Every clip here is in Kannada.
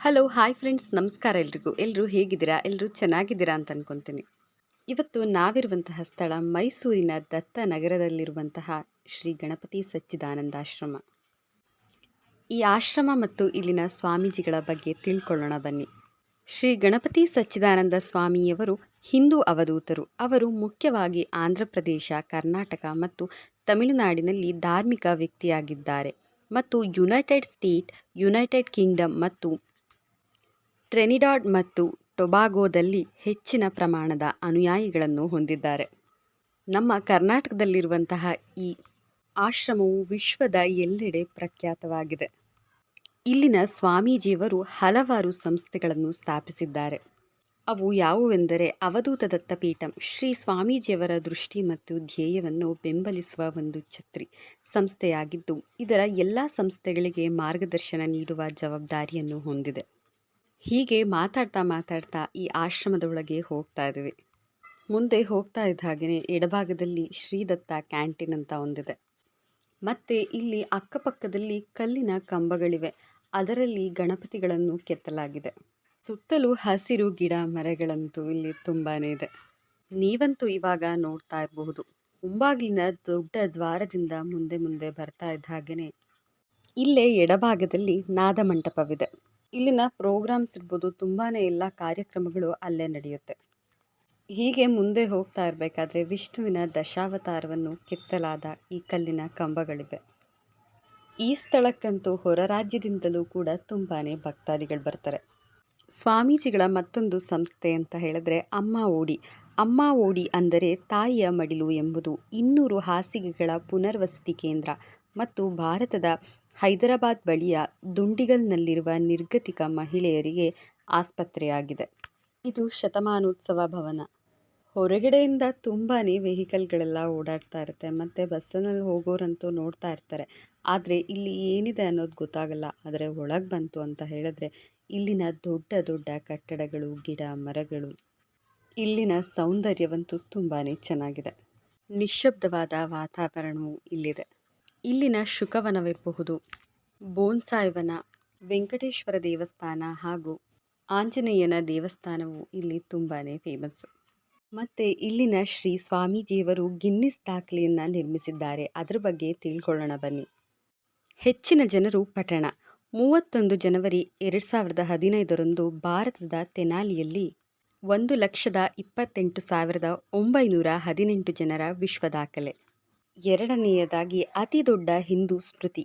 ಹಲೋ ಹಾಯ್ ಫ್ರೆಂಡ್ಸ್, ನಮಸ್ಕಾರ ಎಲ್ಲರೂ ಹೇಗಿದ್ದೀರಾ? ಎಲ್ಲರೂ ಚೆನ್ನಾಗಿದ್ದೀರಾ ಅಂತ ಅನ್ಕೊತೀನಿ. ಇವತ್ತು ನಾವಿರುವಂತಹ ಸ್ಥಳ ಮೈಸೂರಿನ ದತ್ತ ನಗರದಲ್ಲಿರುವಂತಹ ಶ್ರೀ ಗಣಪತಿ ಸಚ್ಚಿದಾನಂದಾಶ್ರಮ. ಈ ಆಶ್ರಮ ಮತ್ತು ಇಲ್ಲಿನ ಸ್ವಾಮೀಜಿಗಳ ಬಗ್ಗೆ ತಿಳ್ಕೊಳ್ಳೋಣ ಬನ್ನಿ. ಶ್ರೀ ಗಣಪತಿ ಸಚ್ಚಿದಾನಂದ ಸ್ವಾಮಿಯವರು ಹಿಂದೂ ಅವಧೂತರು. ಅವರು ಮುಖ್ಯವಾಗಿ ಆಂಧ್ರ ಪ್ರದೇಶ, ಕರ್ನಾಟಕ ಮತ್ತು ತಮಿಳುನಾಡಿನಲ್ಲಿ ಧಾರ್ಮಿಕ ವ್ಯಕ್ತಿಯಾಗಿದ್ದಾರೆ ಮತ್ತು ಯುನೈಟೆಡ್ ಸ್ಟೇಟ್, ಯುನೈಟೆಡ್ ಕಿಂಗ್ಡಮ್ ಮತ್ತು ಟ್ರಿನಿಡಾಡ್ ಮತ್ತು ಟೊಬಾಗೊದಲ್ಲಿ ಹೆಚ್ಚಿನ ಪ್ರಮಾಣದ ಅನುಯಾಯಿಗಳನ್ನು ಹೊಂದಿದ್ದಾರೆ. ನಮ್ಮ ಕರ್ನಾಟಕದಲ್ಲಿರುವಂತಹ ಈ ಆಶ್ರಮವು ವಿಶ್ವದ ಎಲ್ಲೆಡೆ ಪ್ರಖ್ಯಾತವಾಗಿದೆ. ಇಲ್ಲಿನ ಸ್ವಾಮೀಜಿಯವರು ಹಲವಾರು ಸಂಸ್ಥೆಗಳನ್ನು ಸ್ಥಾಪಿಸಿದ್ದಾರೆ. ಅವು ಯಾವುವೆಂದರೆ ಅವಧೂತ ದತ್ತಪೀಠಂ, ಶ್ರೀ ಸ್ವಾಮೀಜಿಯವರ ದೃಷ್ಟಿ ಮತ್ತು ಧ್ಯೇಯವನ್ನು ಬೆಂಬಲಿಸುವ ಒಂದು ಛತ್ರಿ ಸಂಸ್ಥೆಯಾಗಿದ್ದು, ಇದರ ಎಲ್ಲ ಸಂಸ್ಥೆಗಳಿಗೆ ಮಾರ್ಗದರ್ಶನ ನೀಡುವ ಜವಾಬ್ದಾರಿಯನ್ನು ಹೊಂದಿದೆ. ಹೀಗೆ ಮಾತಾಡ್ತಾ ಈ ಆಶ್ರಮದ ಒಳಗೆ ಹೋಗ್ತಾ ಇದ್ದೀವಿ. ಮುಂದೆ ಹೋಗ್ತಾ ಇದ್ದ ಹಾಗೆಯೇ ಎಡಭಾಗದಲ್ಲಿ ಶ್ರೀದತ್ತ ಕ್ಯಾಂಟೀನ್ ಅಂತ ಒಂದಿದೆ. ಮತ್ತು ಇಲ್ಲಿ ಅಕ್ಕಪಕ್ಕದಲ್ಲಿ ಕಲ್ಲಿನ ಕಂಬಗಳಿವೆ, ಅದರಲ್ಲಿ ಗಣಪತಿಗಳನ್ನು ಕೆತ್ತಲಾಗಿದೆ. ಸುತ್ತಲೂ ಹಸಿರು ಗಿಡ ಮರಗಳಂತೂ ಇಲ್ಲಿ ತುಂಬಾ ಇದೆ. ನೀವಂತೂ ಇವಾಗ ನೋಡ್ತಾ ಇರಬಹುದು, ಮುಂಬಾಗಿಲಿನ ದೊಡ್ಡ ದ್ವಾರದಿಂದ ಮುಂದೆ ಬರ್ತಾ ಇದ್ದ ಹಾಗೆಯೇ ಇಲ್ಲೇ ಎಡಭಾಗದಲ್ಲಿ ನಾದಮಂಟಪವಿದೆ. ಇಲ್ಲಿನ ಪ್ರೋಗ್ರಾಮ್ಸ್ ಇರ್ಬೋದು, ತುಂಬಾ ಎಲ್ಲ ಕಾರ್ಯಕ್ರಮಗಳು ಅಲ್ಲೇ ನಡೆಯುತ್ತೆ. ಹೀಗೆ ಮುಂದೆ ಹೋಗ್ತಾ ಇರಬೇಕಾದ್ರೆ ವಿಷ್ಣುವಿನ ದಶಾವತಾರವನ್ನು ಕೆತ್ತಲಾದ ಈ ಕಲ್ಲಿನ ಕಂಬಗಳಿವೆ. ಈ ಸ್ಥಳಕ್ಕಂತೂ ಹೊರ ರಾಜ್ಯದಿಂದಲೂ ಕೂಡ ತುಂಬಾ ಭಕ್ತಾದಿಗಳು ಬರ್ತಾರೆ. ಸ್ವಾಮೀಜಿಗಳ ಮತ್ತೊಂದು ಸಂಸ್ಥೆ ಅಂತ ಹೇಳಿದ್ರೆ ಅಮ್ಮ ಓಡಿ ಅಂದರೆ ತಾಯಿಯ ಮಡಿಲು ಎಂಬುದು 200 ಹಾಸಿಗೆಗಳ ಪುನರ್ವಸತಿ ಕೇಂದ್ರ ಮತ್ತು ಭಾರತದ ಹೈದರಾಬಾದ್ ಬಳಿಯ ದುಂಡಿಗಲ್ನಲ್ಲಿರುವ ನಿರ್ಗತಿಕ ಮಹಿಳೆಯರಿಗೆ ಆಸ್ಪತ್ರೆಯಾಗಿದೆ. ಇದು ಶತಮಾನೋತ್ಸವ ಭವನ. ಹೊರಗಡೆಯಿಂದ ತುಂಬಾ ವೆಹಿಕಲ್ಗಳೆಲ್ಲ ಓಡಾಡ್ತಾ ಇರುತ್ತೆ ಮತ್ತು ಬಸ್ಸಿನಲ್ಲಿ ಹೋಗೋರಂತೂ ನೋಡ್ತಾ ಇರ್ತಾರೆ. ಆದರೆ ಇಲ್ಲಿ ಏನಿದೆ ಅನ್ನೋದು ಗೊತ್ತಾಗಲ್ಲ. ಆದರೆ ಒಳಗೆ ಬಂತು ಅಂತ ಹೇಳಿದ್ರೆ ಇಲ್ಲಿನ ದೊಡ್ಡ ಕಟ್ಟಡಗಳು, ಗಿಡ ಮರಗಳು, ಇಲ್ಲಿನ ಸೌಂದರ್ಯವಂತೂ ತುಂಬಾ ಚೆನ್ನಾಗಿದೆ. ನಿಶ್ಶಬ್ದವಾದ ವಾತಾವರಣವು ಇಲ್ಲಿದೆ. ಇಲ್ಲಿನ ಶುಕವನವಿರಬಹುದು, ಬೋನ್ಸಾಯ್ ವನ, ವೆಂಕಟೇಶ್ವರ ದೇವಸ್ಥಾನ ಹಾಗೂ ಆಂಜನೇಯನ ದೇವಸ್ಥಾನವು ಇಲ್ಲಿ ತುಂಬಾ ಫೇಮಸ್. ಮತ್ತು ಇಲ್ಲಿನ ಶ್ರೀ ಸ್ವಾಮೀಜಿಯವರು ಗಿನ್ನಿಸ್ ದಾಖಲೆಯನ್ನು ನಿರ್ಮಿಸಿದ್ದಾರೆ. ಅದರ ಬಗ್ಗೆ ತಿಳ್ಕೊಳ್ಳೋಣ ಬನ್ನಿ. ಹೆಚ್ಚಿನ ಜನರು ಪಠಣ 31 ಜನವರಿ 2015 ಭಾರತದ ತೆನಾಲಿಯಲ್ಲಿ 1,28,918 ಜನರ ವಿಶ್ವ ದಾಖಲೆ. ಎರಡನೆಯದಾಗಿ ಅತಿ ದೊಡ್ಡ ಹಿಂದೂ ಸ್ಮೃತಿ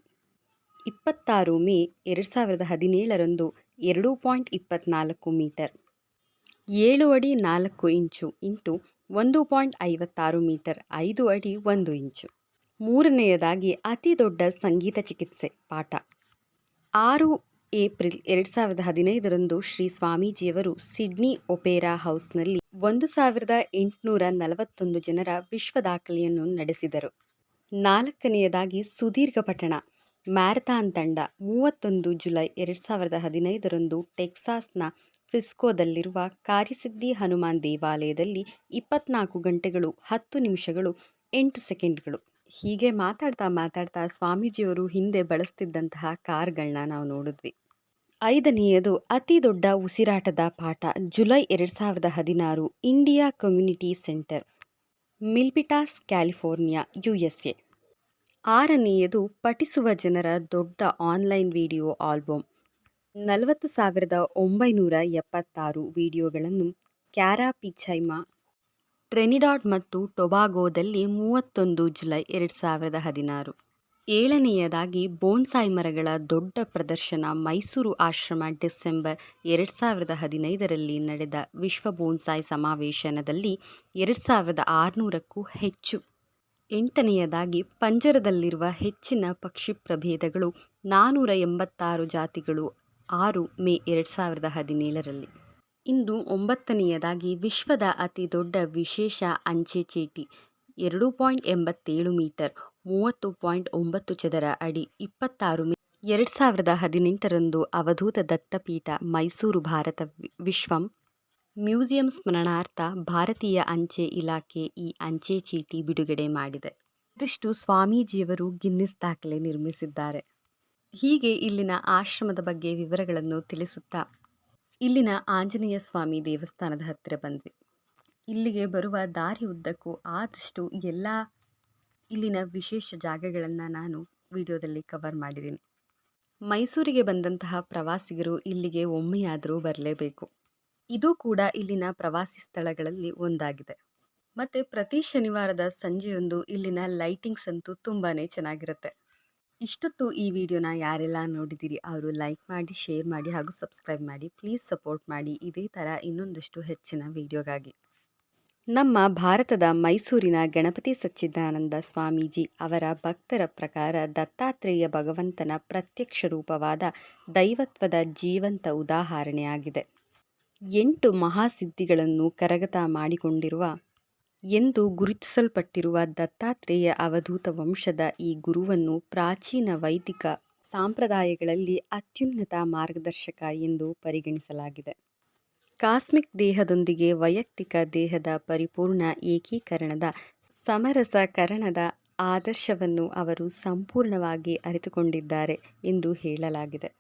26 ಮೇ 2017 2.24 ಮೀಟರ್, 7 ಅಡಿ 4 ಇಂಚು ಇಂಟು 1.56 ಮೀಟರ್, 5 ಅಡಿ 1 ಇಂಚು. ಮೂರನೆಯದಾಗಿ ಅತಿ ದೊಡ್ಡ ಸಂಗೀತ ಚಿಕಿತ್ಸೆ ಪಾಠ 6 ಏಪ್ರಿಲ್ 2015 ಶ್ರೀ ಸ್ವಾಮೀಜಿಯವರು ಸಿಡ್ನಿ ಒಪೇರಾ ಹೌಸ್ನಲ್ಲಿ 1,841 ಜನರ ವಿಶ್ವ ದಾಖಲೆಯನ್ನು ನಡೆಸಿದರು. ನಾಲ್ಕನೆಯದಾಗಿ ಸುದೀರ್ಘ ಪಠಣ ಮ್ಯಾರಥಾನ್ ತಂಡ 31 ಜುಲೈ 2015 ಟೆಕ್ಸಾಸ್ನ ಫಿಸ್ಕೋದಲ್ಲಿರುವ ಕಾರ್ಯಸಿದ್ಧಿ ಹನುಮಾನ್ ದೇವಾಲಯದಲ್ಲಿ 24 ಗಂಟೆಗಳು 10 ನಿಮಿಷಗಳು 8 ಸೆಕೆಂಡ್ಗಳು. ಹೀಗೆ ಮಾತಾಡ್ತಾ ಸ್ವಾಮೀಜಿಯವರು ಹಿಂದೆ ಬಳಸ್ತಿದ್ದಂತಹ ಕಾರ್ಗಳನ್ನ ನಾವು ನೋಡಿದ್ವಿ. ಐದನೆಯದು ಅತಿ ದೊಡ್ಡ ಉಸಿರಾಟದ ಪಾಠ July 2016 India community centre, Milpitas, California, USA. ಆರನೆಯದು ಪಠಿಸುವ ಜನರ ದೊಡ್ಡ ಆನ್ಲೈನ್ ವಿಡಿಯೋ ಆಲ್ಬಮ್ 40,976 ವಿಡಿಯೋಗಳನ್ನು ಕ್ಯಾರಾಪಿಚೈಮಾ, ಟ್ರಿನಿಡಾಡ್ ಮತ್ತು ಟೊಬಾಗೊದಲ್ಲಿ 31 ಜುಲೈ 2016. ಏಳನೆಯದಾಗಿ ಬೋನ್ಸಾಯ್ ಮರಗಳ ದೊಡ್ಡ ಪ್ರದರ್ಶನ ಮೈಸೂರು ಆಶ್ರಮ ಡಿಸೆಂಬರ್ 2015 ನಡೆದ ವಿಶ್ವ ಬೋನ್ಸಾಯ್ ಸಮಾವೇಶನದಲ್ಲಿ 2,600ಕ್ಕೂ ಹೆಚ್ಚು. ಎಂಟನೆಯದಾಗಿ ಪಂಜರದಲ್ಲಿರುವ ಹೆಚ್ಚಿನ ಪಕ್ಷಿ ಪ್ರಭೇದಗಳು 486 ಜಾತಿಗಳು 6 ಮೇ 2017. ಇಂದು ಒಂಬತ್ತನೆಯದಾಗಿ ವಿಶ್ವದ ಅತಿ ದೊಡ್ಡ ವಿಶೇಷ ಅಂಚೆ ಚೀಟಿ 2.87 ಮೀಟರ್, 30.9 ಚದರ ಅಡಿ, 26 ಮೇ 2018 ಅವಧೂತ ದತ್ತಪೀಠ ಮೈಸೂರು ಭಾರತ ವಿಶ್ವಂ ಮ್ಯೂಸಿಯಂ ಸ್ಮರಣಾರ್ಥ ಭಾರತೀಯ ಅಂಚೆ ಇಲಾಖೆ ಈ ಅಂಚೆ ಚೀಟಿ ಬಿಡುಗಡೆ ಮಾಡಿದೆ. ಇದಿಷ್ಟು ಸ್ವಾಮೀಜಿಯವರು ಗಿನ್ನಿಸ್ ದಾಖಲೆ ನಿರ್ಮಿಸಿದ್ದಾರೆ. ಹೀಗೆ ಇಲ್ಲಿನ ಆಶ್ರಮದ ಬಗ್ಗೆ ವಿವರಗಳನ್ನು ತಿಳಿಸುತ್ತಾ ಇಲ್ಲಿನ ಆಂಜನೇಯ ಸ್ವಾಮಿ ದೇವಸ್ಥಾನದ ಹತ್ತಿರ ಬಂದ್ವಿ. ಇಲ್ಲಿಗೆ ಬರುವ ದಾರಿ ಉದ್ದಕ್ಕೂ ಆದಷ್ಟು ಎಲ್ಲ ಇಲ್ಲಿನ ವಿಶೇಷ ಜಾಗಗಳನ್ನು ನಾನು ವಿಡಿಯೋದಲ್ಲಿ ಕವರ್ ಮಾಡಿದ್ದೀನಿ. ಮೈಸೂರಿಗೆ ಬಂದಂತಹ ಪ್ರವಾಸಿಗರು ಇಲ್ಲಿಗೆ ಒಮ್ಮೆಯಾದರೂ ಬರಲೇಬೇಕು. ಇದು ಕೂಡ ಇಲ್ಲಿನ ಪ್ರವಾಸಿ ಸ್ಥಳಗಳಲ್ಲಿ ಒಂದಾಗಿದೆ. ಮತ್ತು ಪ್ರತಿ ಶನಿವಾರದ ಸಂಜೆಯೊಂದು ಇಲ್ಲಿನ ಲೈಟಿಂಗ್ಸ್ ಅಂತೂ ತುಂಬಾ ಚೆನ್ನಾಗಿರುತ್ತೆ. ಇಷ್ಟೊತ್ತು ಈ ವಿಡಿಯೋನ ಯಾರೆಲ್ಲ ನೋಡಿದ್ದೀರಿ ಅವರು ಲೈಕ್ ಮಾಡಿ, ಶೇರ್ ಮಾಡಿ ಹಾಗೂ ಸಬ್ಸ್ಕ್ರೈಬ್ ಮಾಡಿ. ಪ್ಲೀಸ್ ಸಪೋರ್ಟ್ ಮಾಡಿ ಇದೇ ಥರ ಇನ್ನೊಂದಷ್ಟು ಹೆಚ್ಚಿನ ವಿಡಿಯೋಗಾಗಿ. ನಮ್ಮ ಭಾರತದ ಮೈಸೂರಿನ ಗಣಪತಿ ಸಚ್ಚಿದಾನಂದ ಸ್ವಾಮೀಜಿ ಅವರ ಭಕ್ತರ ಪ್ರಕಾರ ದತ್ತಾತ್ರೇಯ ಭಗವಂತನ ಪ್ರತ್ಯಕ್ಷ ರೂಪವಾದ ದೈವತ್ವದ ಜೀವಂತ ಉದಾಹರಣೆಯಾಗಿದೆ. 8 ಮಹಾಸಿದ್ಧಿಗಳನ್ನು ಕರಗತ ಮಾಡಿಕೊಂಡಿರುವ ಎಂದು ಗುರುತಿಸಲ್ಪಟ್ಟಿರುವ ದತ್ತಾತ್ರೇಯ ಅವಧೂತ ವಂಶದ ಈ ಗುರುವನ್ನು ಪ್ರಾಚೀನ ವೈದಿಕ ಸಂಪ್ರದಾಯಗಳಲ್ಲಿ ಅತ್ಯುನ್ನತ ಮಾರ್ಗದರ್ಶಕ ಎಂದು ಪರಿಗಣಿಸಲಾಗಿದೆ. ಕಾಸ್ಮಿಕ್ ದೇಹದೊಂದಿಗೆ ವೈಯಕ್ತಿಕ ದೇಹದ ಪರಿಪೂರ್ಣ ಏಕೀಕರಣದ ಸಮರಸಕರಣದ ಆದರ್ಶವನ್ನು ಅವರು ಸಂಪೂರ್ಣವಾಗಿ ಅರಿತುಕೊಂಡಿದ್ದಾರೆ ಎಂದು ಹೇಳಲಾಗಿದೆ.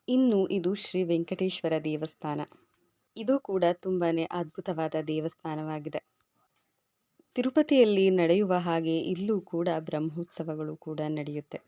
ಇನ್ನು ಇದು ಶ್ರೀ ವೆಂಕಟೇಶ್ವರ ದೇವಸ್ಥಾನ. ಇದು ಕೂಡ ತುಂಬಾ ಅದ್ಭುತವಾದ ದೇವಸ್ಥಾನವಾಗಿದೆ. ತಿರುಪತಿಯಲ್ಲಿ ನಡೆಯುವ ಹಾಗೆ ಇಲ್ಲೂ ಕೂಡ ಬ್ರಹ್ಮೋತ್ಸವಗಳು ಕೂಡ ನಡೆಯುತ್ತೆ.